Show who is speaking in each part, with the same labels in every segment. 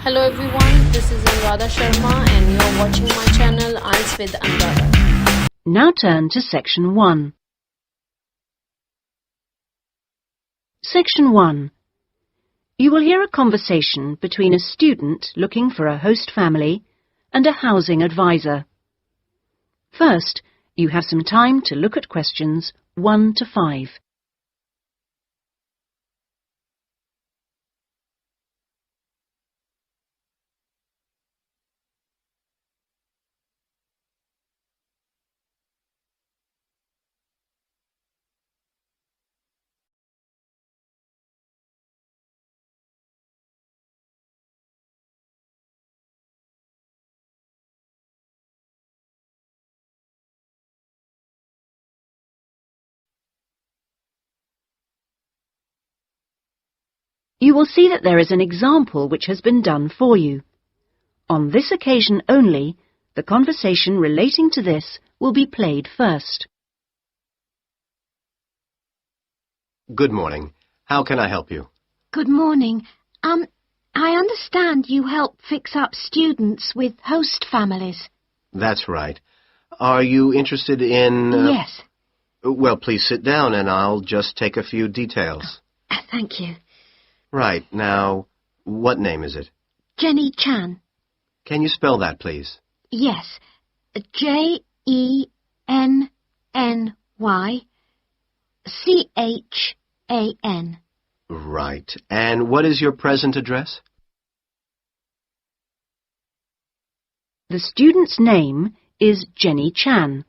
Speaker 1: Hello everyone, this is Anuradha Sharma and you are watching my channel IELTS with Anuradha.
Speaker 2: Now turn to Section 1. Section 1. You will hear a conversation between a student looking for a host family and a housing advisor. First, you have some time to look at questions 1 to 5. You will see that there is an example which has been done for you. On this occasion only, the conversation relating to this will be played first.
Speaker 3: Good morning. How can I help you?
Speaker 4: Good morning. I understand you help fix up students with host families.
Speaker 3: That's right. Are you interested in...
Speaker 4: Yes.
Speaker 3: Well, please sit down and I'll just take a few details.
Speaker 4: Thank you.
Speaker 3: Right. Now, what name is it?
Speaker 4: Jenny Chan.
Speaker 3: Can you spell that, please?
Speaker 4: Yes. Jenny-Chan.
Speaker 3: Right. And what is your present address?
Speaker 2: The student's name is Jenny Chan,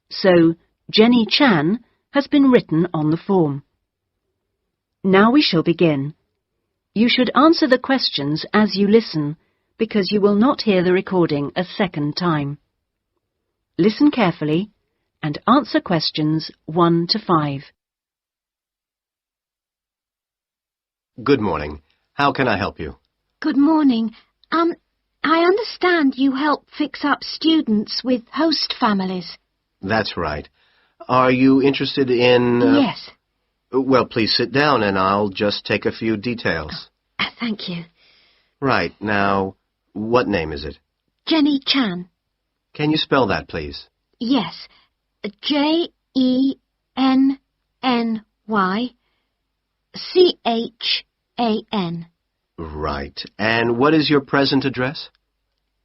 Speaker 2: so Jenny Chan has been written on the form. Now we shall begin. You should answer the questions as you listen, because you will not hear the recording a second time. Listen carefully and answer questions 1 to 5.
Speaker 3: Good morning. How can I help you?
Speaker 4: Good morning. I understand you help fix up students with host families.
Speaker 3: That's right. Are you interested in...
Speaker 4: Yes.
Speaker 3: Well, please sit down and I'll just take a few details.
Speaker 4: Thank you.
Speaker 3: Right. Now, what name is it?
Speaker 4: Jenny Chan.
Speaker 3: Can you spell that, please?
Speaker 4: Yes. Jenny-Chan.
Speaker 3: Right. And what is your present address?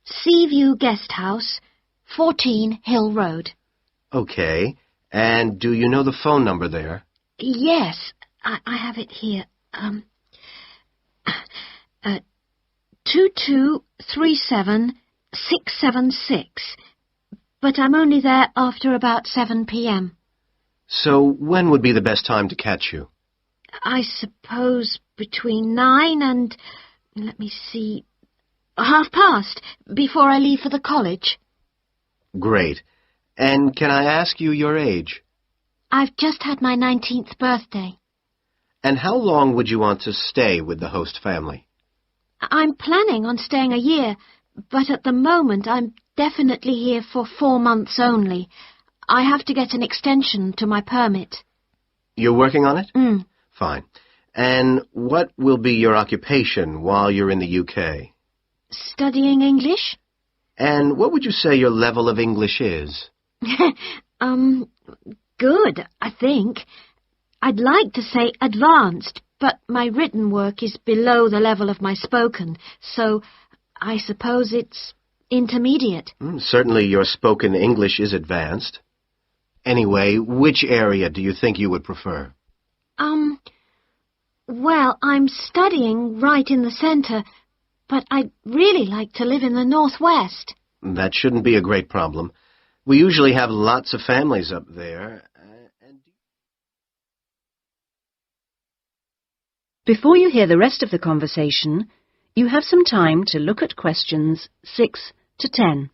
Speaker 4: Seaview Guest House, 14 Hill Road.
Speaker 3: Okay. And do you know the phone number there?
Speaker 4: Yes, I have it here. 2237676. But I'm only there after about 7 p.m.
Speaker 3: So when would be the best time to catch you?
Speaker 4: I suppose between 9 and, let me see, past, before I leave for the college.
Speaker 3: Great. And can I ask you your age?
Speaker 4: I've just had my 19th birthday.
Speaker 3: And how long would you want to stay with the host family?
Speaker 4: I'm planning on staying a year, but at the moment I'm definitely here for 4 months only. I have to get an extension to my permit.
Speaker 3: You're working on it?
Speaker 4: Fine.
Speaker 3: And what will be your occupation while you're in the UK?
Speaker 4: Studying English?
Speaker 3: And what would you say your level of English is?
Speaker 4: Good, I think. I'd like to say advanced, but my written work is below the level of my spoken, so I suppose it's intermediate.
Speaker 3: Certainly your spoken English is advanced. Anyway, which area do you think you would prefer?
Speaker 4: Well, I'm studying right in the centre, but I'd really like to live in the northwest.
Speaker 3: That shouldn't be a great problem. We usually have lots of families up there.
Speaker 2: Before you hear the rest of the conversation, you have some time to look at questions 6 to 10.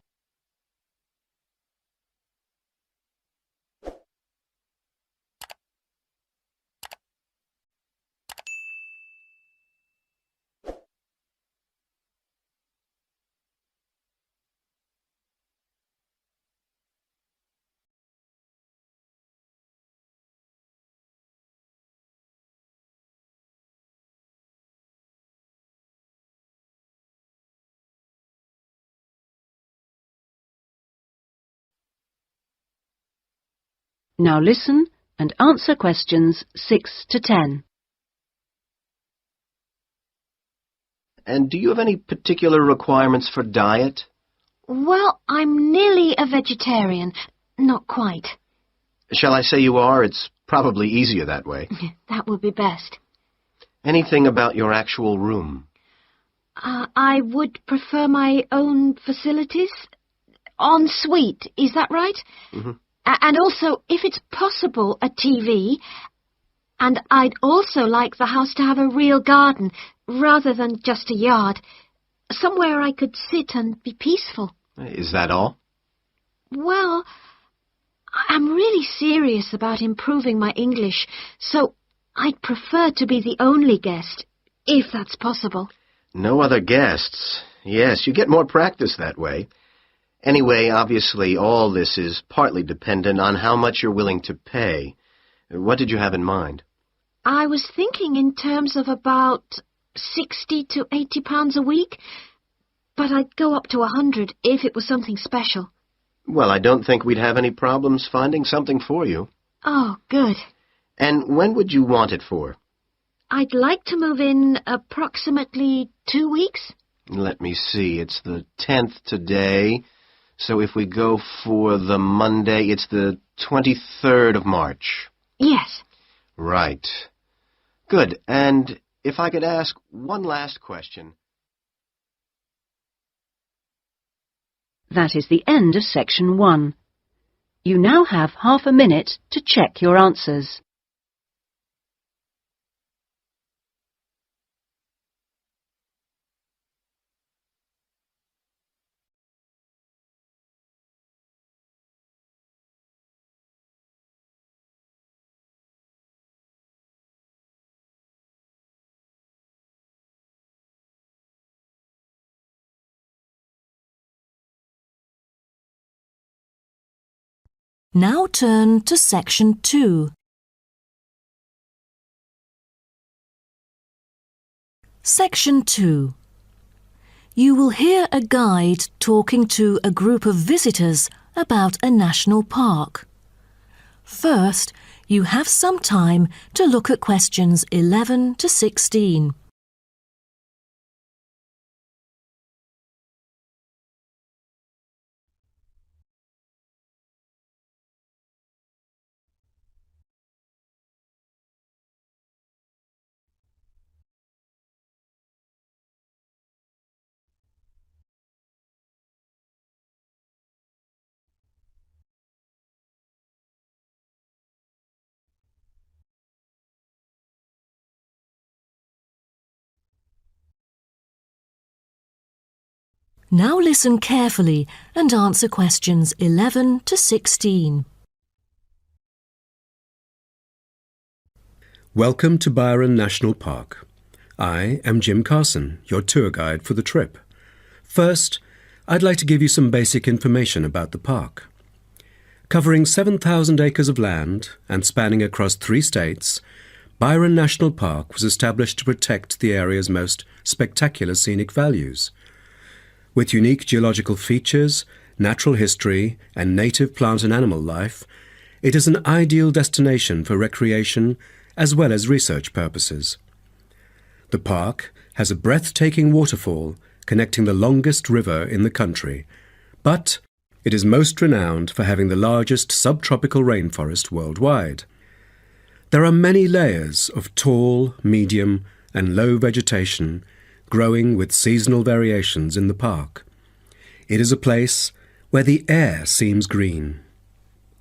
Speaker 2: Now listen and answer questions 6 to 10.
Speaker 3: And do you have any particular requirements for diet?
Speaker 4: Well, I'm nearly a vegetarian. Not quite.
Speaker 3: Shall I say you are? It's probably easier that way.
Speaker 4: That would be best.
Speaker 3: Anything about your actual room?
Speaker 4: I would prefer my own facilities. En suite, is that right?
Speaker 3: Mm-hmm.
Speaker 4: And also, if it's possible, a TV. And I'd also like the house to have a real garden, rather than just a yard. Somewhere I could sit and be peaceful.
Speaker 3: Is that all?
Speaker 4: Well, I'm really serious about improving my English, so I'd prefer to be the only guest, if that's possible.
Speaker 3: No other guests. Yes, you get more practice that way. Anyway, obviously, all this is partly dependent on how much you're willing to pay. What did you have in mind?
Speaker 4: I was thinking in terms of about 60 to 80 pounds a week, but I'd go up to 100 if it was something special.
Speaker 3: Well, I don't think we'd have any problems finding something for you.
Speaker 4: Oh, good.
Speaker 3: And when would you want it for?
Speaker 4: I'd like to move in approximately 2 weeks.
Speaker 3: Let me see, it's the 10th today, so if we go for the Monday, it's the 23rd of March.
Speaker 4: Yes.
Speaker 3: Right. Good, and if I could ask one last question.
Speaker 2: That is the end of section 1. You now have half a minute to check your answers.
Speaker 5: Now turn to section 2. Section 2. You will hear a guide talking to a group of visitors about a national park. First, you have some time to look at questions 11 to 16. Now listen carefully and answer questions 11 to 16.
Speaker 6: Welcome to Byron National Park. I am Jim Carson, your tour guide for the trip. First, I'd like to give you some basic information about the park. Covering 7,000 acres of land and spanning across 3 states, Byron National Park was established to protect the area's most spectacular scenic values. With unique geological features, natural history, and native plant and animal life, it is an ideal destination for recreation as well as research purposes. The park has a breathtaking waterfall connecting the longest river in the country, but it is most renowned for having the largest subtropical rainforest worldwide. There are many layers of tall, medium, and low vegetation growing with seasonal variations in the park. It is a place where the air seems green.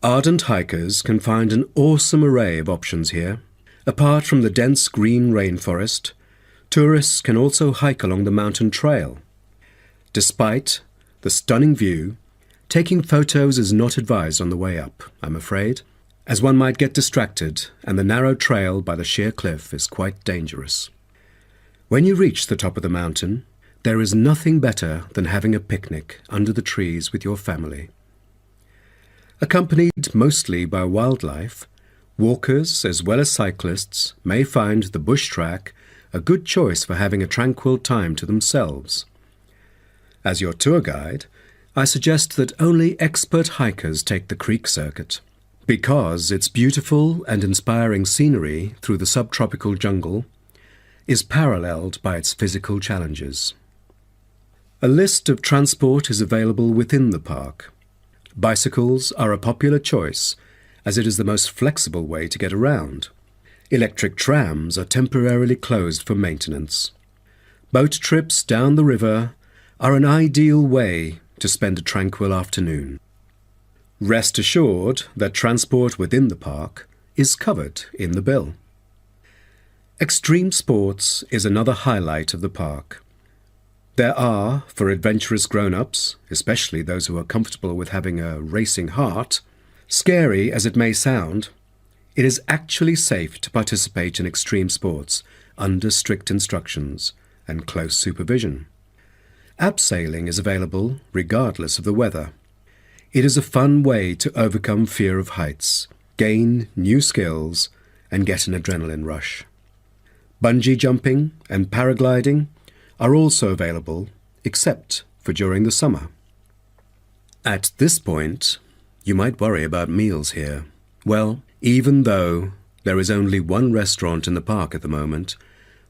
Speaker 6: Ardent hikers can find an awesome array of options here. Apart from the dense green rainforest, tourists can also hike along the mountain trail. Despite the stunning view, taking photos is not advised on the way up, I'm afraid, as one might get distracted and the narrow trail by the sheer cliff is quite dangerous. When you reach the top of the mountain, there is nothing better than having a picnic under the trees with your family. Accompanied mostly by wildlife, walkers as well as cyclists may find the bush track a good choice for having a tranquil time to themselves. As your tour guide, I suggest that only expert hikers take the creek circuit. because its beautiful and inspiring scenery through the subtropical jungle is paralleled by its physical challenges. A list of transport is available within the park. Bicycles are a popular choice as it is the most flexible way to get around. Electric trams are temporarily closed for maintenance. Boat trips down the river are an ideal way to spend a tranquil afternoon. Rest assured that transport within the park is covered in the bill. Extreme sports is another highlight of the park. There are, for adventurous grown-ups, especially those who are comfortable with having a racing heart, scary as it may sound, it is actually safe to participate in extreme sports under strict instructions and close supervision. Abseiling is available regardless of the weather. It is a fun way to overcome fear of heights, gain new skills, and get an adrenaline rush. Bungee jumping and paragliding are also available, except for during the summer. At this point, you might worry about meals here. Well, even though there is only one restaurant in the park at the moment,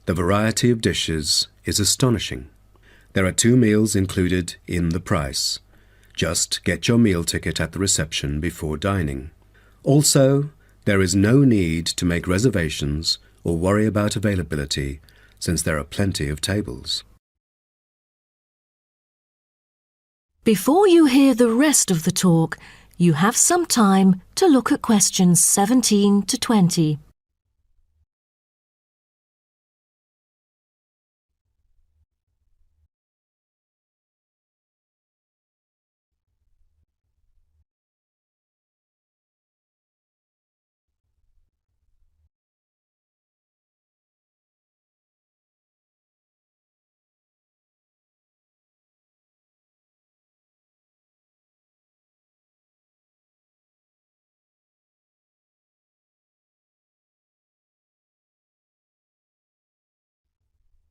Speaker 6: the variety of dishes is astonishing. There are 2 meals included in the price. Just get your meal ticket at the reception before dining. Also, there is no need to make reservations or worry about availability, since there are plenty of tables.
Speaker 5: Before you hear the rest of the talk, you have some time to look at questions 17 to 20.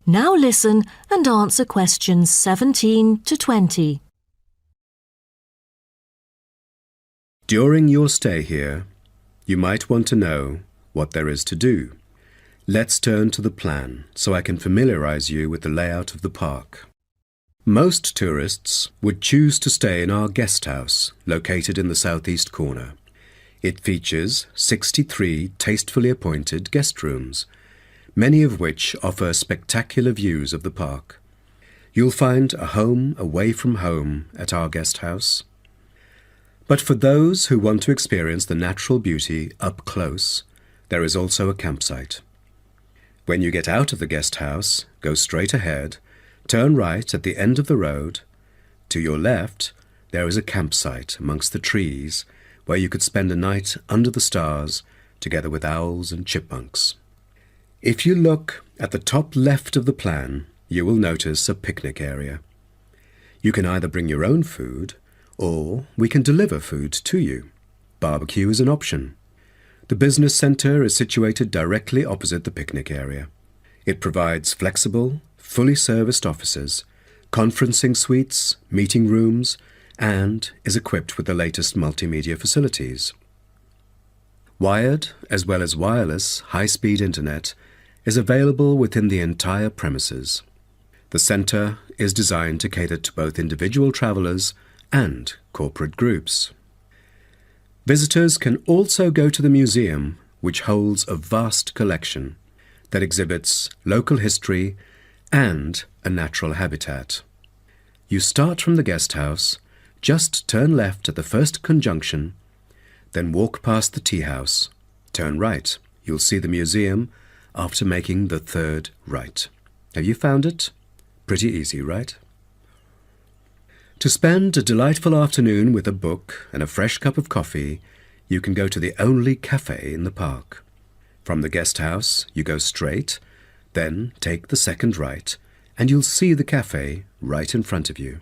Speaker 5: Now listen and answer questions 17 to 20.
Speaker 6: During your stay here, you might want to know what there is to do. Let's turn to the plan so I can familiarize you with the layout of the park. Most tourists would choose to stay in our guest house, located in the southeast corner. It features 63 tastefully appointed guest rooms, many of which offer spectacular views of the park. You'll find a home away from home at our guest house. But for those who want to experience the natural beauty up close, there is also a campsite. When you get out of the guest house, go straight ahead, turn right at the end of the road. To your left, there is a campsite amongst the trees where you could spend a night under the stars together with owls and chipmunks. If you look at the top left of the plan, you will notice a picnic area. You can either bring your own food, or we can deliver food to you. Barbecue is an option. The business centre is situated directly opposite the picnic area. It provides flexible, fully serviced offices, conferencing suites, meeting rooms, and is equipped with the latest multimedia facilities. Wired, as well as wireless, high-speed internet is available within the entire premises. The centre is designed to cater to both individual travellers and corporate groups. Visitors can also go to the museum, which holds a vast collection that exhibits local history and a natural habitat. You start from the guest house, just turn left at the first conjunction, then walk past the tea house, turn right. You'll see the museum after making the third right. Have you found it? Pretty easy, right? To spend a delightful afternoon with a book and a fresh cup of coffee, you can go to the only cafe in the park. From the guest house, you go straight, then take the second right, and you'll see the cafe right in front of you.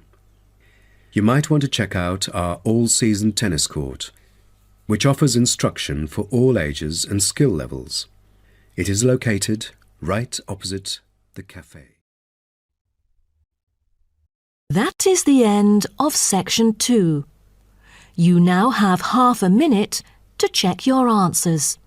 Speaker 6: You might want to check out our all-season tennis court, which offers instruction for all ages and skill levels. It is located right opposite the cafe.
Speaker 5: That is the end of section 2. You now have half a minute to check your answers.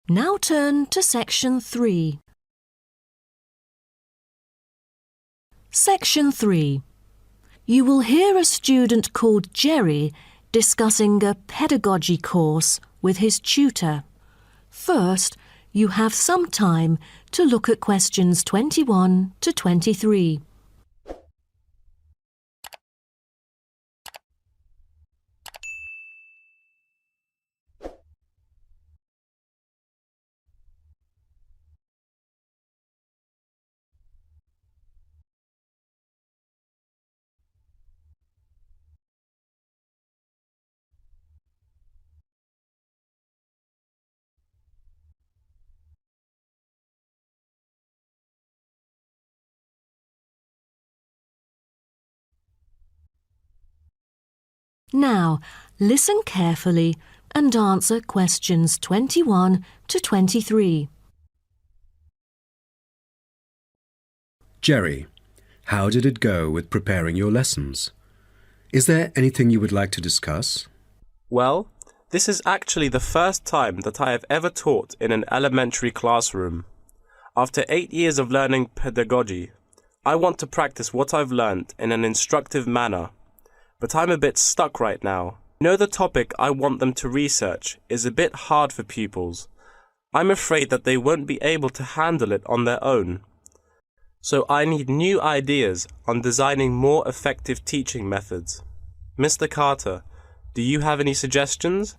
Speaker 5: Now turn to Section 3. Section 3. You will hear a student called Jerry discussing a pedagogy course with his tutor. First, you have some time to look at questions 21 to 23. Now, listen carefully and answer questions 21 to 23.
Speaker 6: Jerry, how did it go with preparing your lessons? Is there anything you would like to discuss?
Speaker 7: Well, this is actually the first time that I have ever taught in an elementary classroom. After 8 years of learning pedagogy, I want to practice what I've learned in an instructive manner. But I'm a bit stuck right now. I know the topic I want them to research is a bit hard for pupils. I'm afraid that they won't be able to handle it on their own. So I need new ideas on designing more effective teaching methods. Mr. Carter, do you have any suggestions?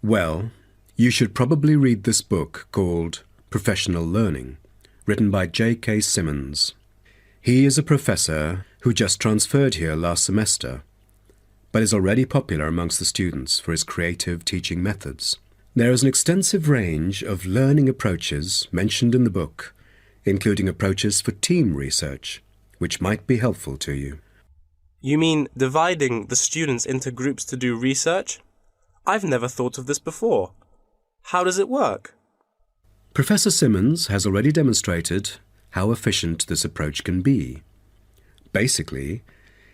Speaker 6: Well, you should probably read this book called Professional Learning, written by J.K. Symonds. He is a professor who just transferred here last semester, but is already popular amongst the students for his creative teaching methods. There is an extensive range of learning approaches mentioned in the book, including approaches for team research, which might be helpful to you.
Speaker 7: You mean dividing the students into groups to do research? I've never thought of this before. How does it work?
Speaker 6: Professor Symonds has already demonstrated how efficient this approach can be. Basically,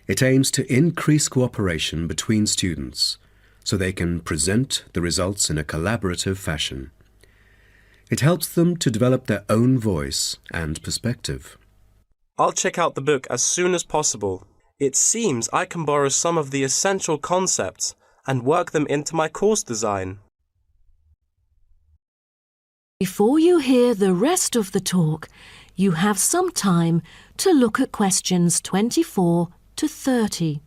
Speaker 6: it aims to increase cooperation between students so they can present the results in a collaborative fashion. It helps them to develop their own voice and perspective.
Speaker 7: I'll check out the book as soon as possible. It seems I can borrow some of the essential concepts and work them into my course design.
Speaker 5: Before you hear the rest of the talk, you have some time to look at questions 24 to 30.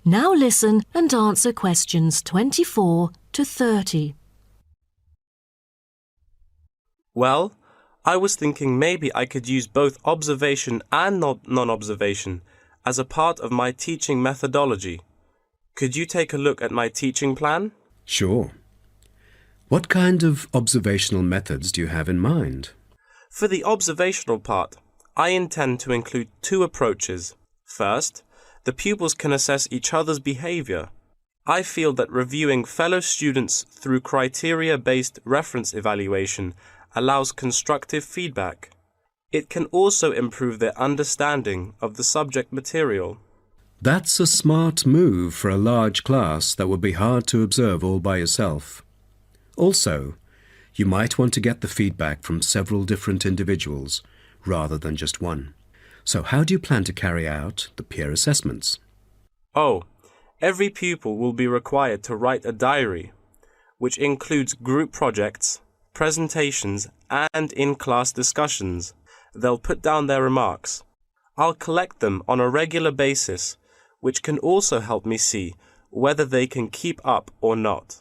Speaker 5: Now listen and answer questions 24 to 30.
Speaker 7: Well, I was thinking maybe I could use both observation and non-observation as a part of my teaching methodology. Could you take a look at my teaching plan?
Speaker 6: Sure. What kind of observational methods do you have in mind?
Speaker 7: For the observational part, I intend to include two approaches. First, the pupils can assess each other's behavior. I feel that reviewing fellow students through criteria-based reference evaluation allows constructive feedback. It can also improve their understanding of the subject material.
Speaker 6: That's a smart move for a large class that would be hard to observe all by yourself. Also, you might want to get the feedback from several different individuals rather than just one. So how do you plan to carry out the peer assessments?
Speaker 7: Oh, Every pupil will be required to write a diary, which includes group projects, presentations, and in-class discussions. They'll put down their remarks. I'll collect them on a regular basis, which can also help me see whether they can keep up or not.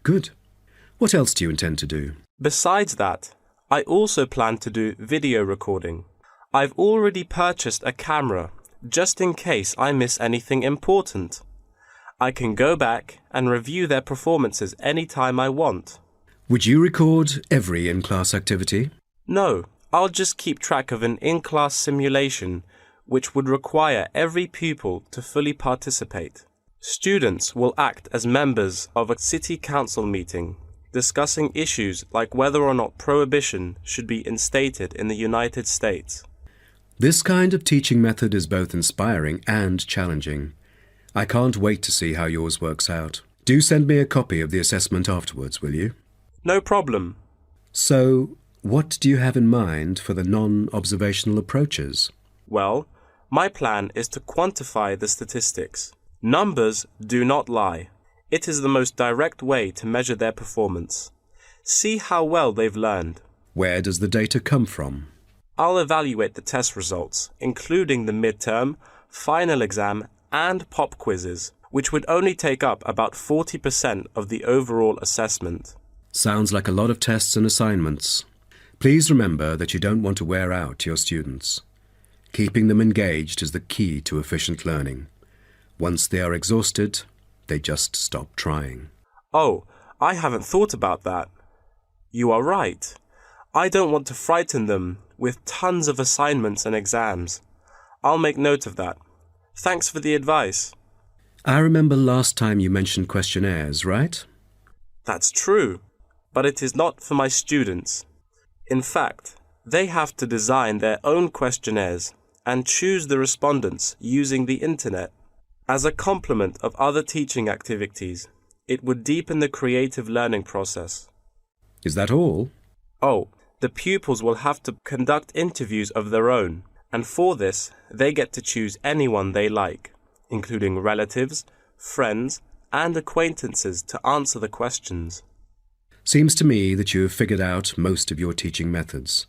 Speaker 6: Good. What else do you intend to do?
Speaker 7: Besides that, I also plan to do video recording. I've already purchased a camera, just in case I miss anything important. I can go back and review their performances anytime I want.
Speaker 6: Would you record every in-class activity?
Speaker 7: No, I'll just keep track of an in-class simulation, which would require every pupil to fully participate. Students will act as members of a city council meeting, discussing issues like whether or not prohibition should be instated in the United States.
Speaker 6: This kind of teaching method is both inspiring and challenging. I can't wait to see how yours works out. Do send me a copy of the assessment afterwards, will you?
Speaker 7: No problem.
Speaker 6: So, what do you have in mind for the non-observational approaches?
Speaker 7: Well, my plan is to quantify the statistics. Numbers do not lie. It is the most direct way to measure their performance. See how well they've learned.
Speaker 6: Where does the data come from?
Speaker 7: I'll evaluate the test results, including the midterm, final exam, and pop quizzes, which would only take up about 40% of the overall assessment.
Speaker 6: Sounds like a lot of tests and assignments. Please remember that you don't want to wear out your students. Keeping them engaged is the key to efficient learning. Once they are exhausted, they just stop trying.
Speaker 7: Oh, I haven't thought about that. You are right. I don't want to frighten them with tons of assignments and exams. I'll make note of that. Thanks for the advice.
Speaker 6: I remember last time you mentioned questionnaires, right?
Speaker 7: That's true, but it is not for my students. In fact, they have to design their own questionnaires and choose the respondents using the internet. As a complement of other teaching activities, it would deepen the creative learning process.
Speaker 6: Is that all?
Speaker 7: Oh, the pupils will have to conduct interviews of their own, and for this, they get to choose anyone they like, including relatives, friends, and acquaintances to answer the questions.
Speaker 6: Seems to me that you have figured out most of your teaching methods,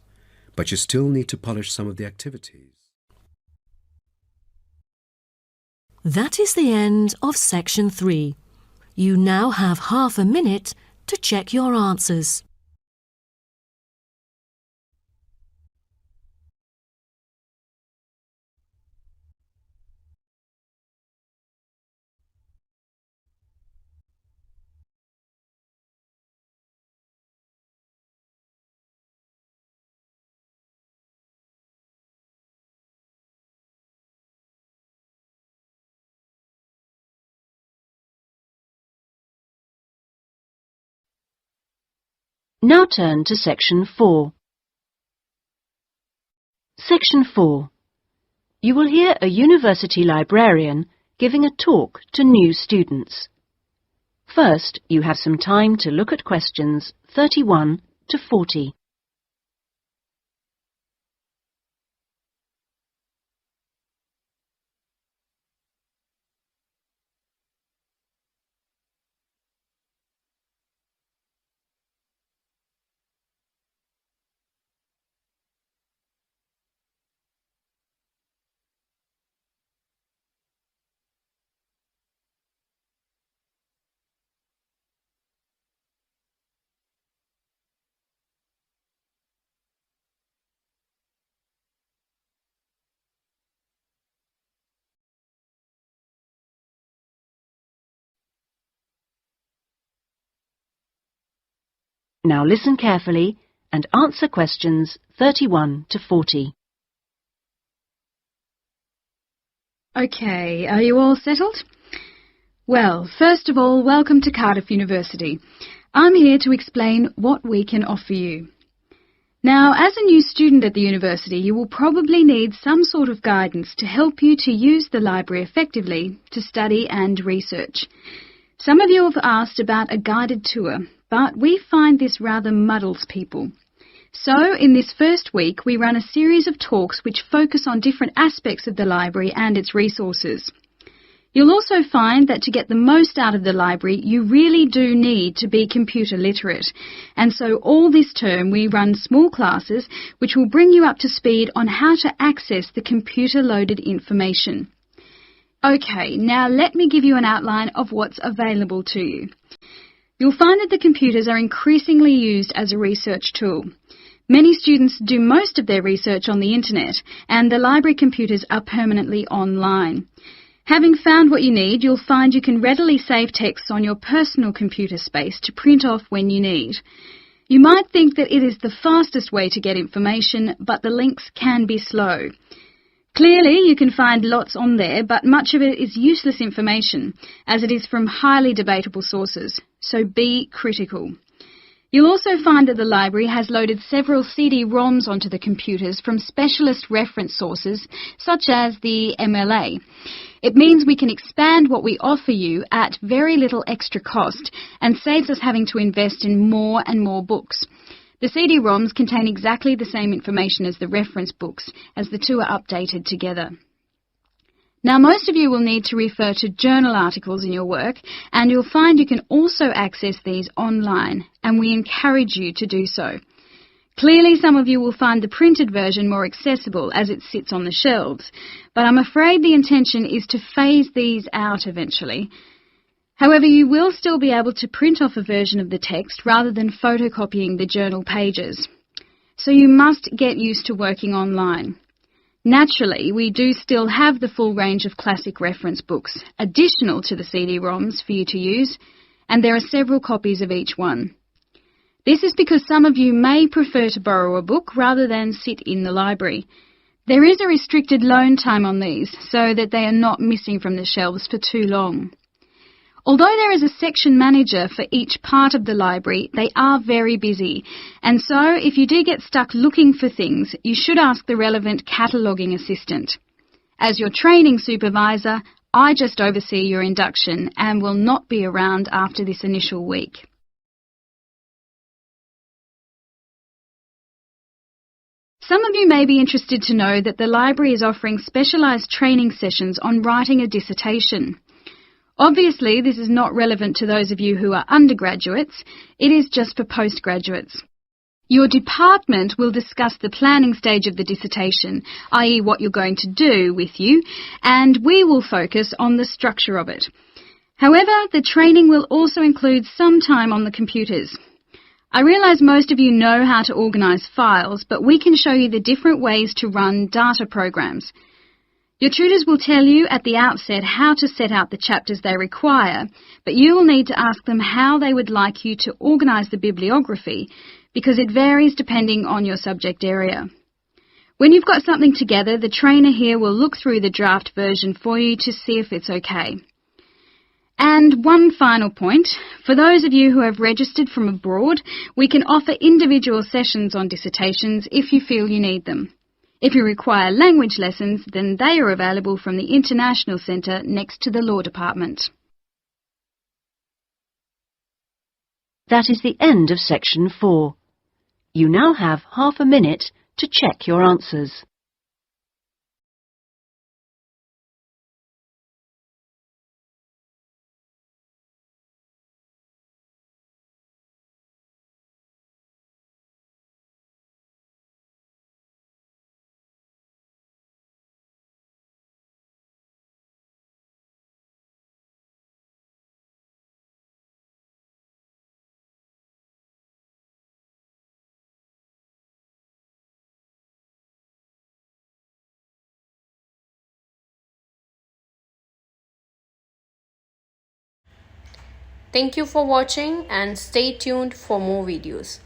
Speaker 6: but you still need to polish some of the activities.
Speaker 5: That is the end of section 3. You now have half a minute to check your answers.
Speaker 2: Now turn to Section 4. Section 4. You will hear a university librarian giving a talk to new students. First, you have some time to look at questions 31 to 40. Now listen carefully and answer questions 31 to 40.
Speaker 8: Okay, are you all settled? Well, first of all, welcome to Cardiff University. I'm here to explain what we can offer you. Now, as a new student at the university, you will probably need some sort of guidance to help you to use the library effectively to study and research. Some of you have asked about a guided tour, but we find this rather muddles people. So, in this first week, we run a series of talks which focus on different aspects of the library and its resources. You'll also find that to get the most out of the library, you really do need to be computer literate. And so all this term we run small classes which will bring you up to speed on how to access the computer-loaded information. Okay, now let me give you an outline of what's available to you. You'll find that the computers are increasingly used as a research tool. Many students do most of their research on the internet, and the library computers are permanently online. Having found what you need, you'll find you can readily save texts on your personal computer space to print off when you need. You might think that it is the fastest way to get information, but the links can be slow. Clearly, you can find lots on there, but much of it is useless information, as it is from highly debatable sources, so be critical. You'll also find that the library has loaded several CD-ROMs onto the computers from specialist reference sources, such as the MLA. It means we can expand what we offer you at very little extra cost and saves us having to invest in more and more books. The CD-ROMs contain exactly the same information as the reference books, as the two are updated together. Now, most of you will need to refer to journal articles in your work, and you'll find you can also access these online, and we encourage you to do so. Clearly, some of you will find the printed version more accessible as it sits on the shelves, but I'm afraid the intention is to phase these out eventually. However, you will still be able to print off a version of the text rather than photocopying the journal pages. So you must get used to working online. Naturally, we do still have the full range of classic reference books, additional to the CD-ROMs for you to use, and there are several copies of each one. This is because some of you may prefer to borrow a book rather than sit in the library. There is a restricted loan time on these, so that they are not missing from the shelves for too long. Although there is a section manager for each part of the library, they are very busy, and so if you do get stuck looking for things, you should ask the relevant cataloguing assistant. As your training supervisor, I just oversee your induction and will not be around after this initial week. Some of you may be interested to know that the library is offering specialised training sessions on writing a dissertation. Obviously, this is not relevant to those of you who are undergraduates. It is just for postgraduates. Your department will discuss the planning stage of the dissertation, i.e. what you're going to do with you, and we will focus on the structure of it. However, the training will also include some time on the computers. I realise most of you know how to organise files, but we can show you the different ways to run data programs. Your tutors will tell you at the outset how to set out the chapters they require, but you will need to ask them how they would like you to organise the bibliography, because it varies depending on your subject area. When you've got something together, the trainer here will look through the draft version for you to see if it's okay. And one final point, for those of you who have registered from abroad, we can offer individual sessions on dissertations if you feel you need them. If you require language lessons, then they are available from the International Centre next to the Law Department.
Speaker 2: That is the end of section 4. You now have half a minute to check your answers.
Speaker 1: Thank you for watching and stay tuned for more videos.